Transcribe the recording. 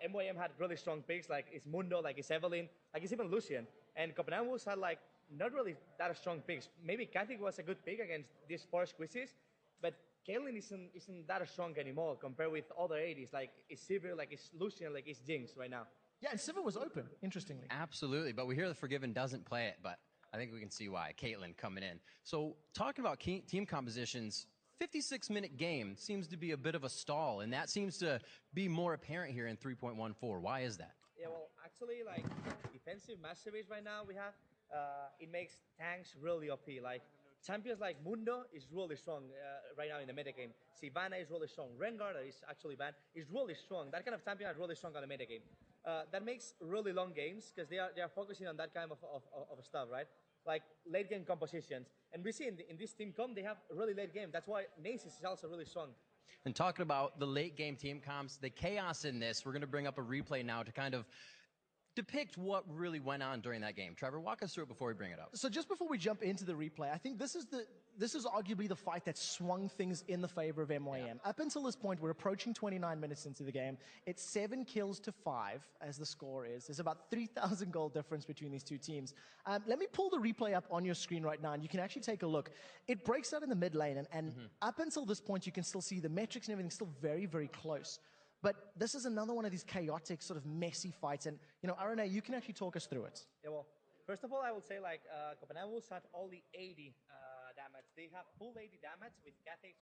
MYM had really strong picks, like it's Mundo, like it's Evelyn, like it's even Lucian. And Copenhagen had like not really that strong picks. Maybe Kathy was a good pick against these 4 squeezes, but Caitlyn isn't that strong anymore compared with other 80s. Like it's Sivir, like it's Lucian, like it's Jinx right now. Yeah, and Sivir was open, interestingly. Absolutely, but we hear the Forgiven doesn't play it, but I think we can see why. Caitlyn coming in. So talking about team compositions, 56-minute game seems to be a bit of a stall, and that seems to be more apparent here in 3.14. Why is that? Yeah, well, actually, like, defensive match series right now we have, it makes tanks really OP. Like, champions like Mundo is really strong right now in the metagame. Sivana is really strong. Rengar, that is actually banned, is really strong. That kind of champion is really strong on the metagame. That makes really long games because they are focusing on that kind of stuff, right? Like late game compositions. And we see in this team comp, they have a really late game. That's why Nasus is also really strong. And talking about the late game team comps, the chaos in this, we're going to bring up a replay now to kind of depict what really went on during that game. Trevor, walk us through it before we bring it up. So just before we jump into the replay, I think this is arguably the fight that swung things in the favor of MYM. Up until this point, we're approaching 29 minutes into the game. It's 7 kills to 5, as the score is. There's about 3,000 goal difference between these two teams. Let me pull the replay up on your screen right now, and you can actually take a look. It breaks out in the mid lane, and up until this point, you can still see the metrics and everything still very, very close. But this is another one of these chaotic, sort of messy fights. And, you know, RNA, you can actually talk us through it. Yeah, well, first of all, I would say, like, Copenhagen had only 80 damage. They have full 80 damage with Cathay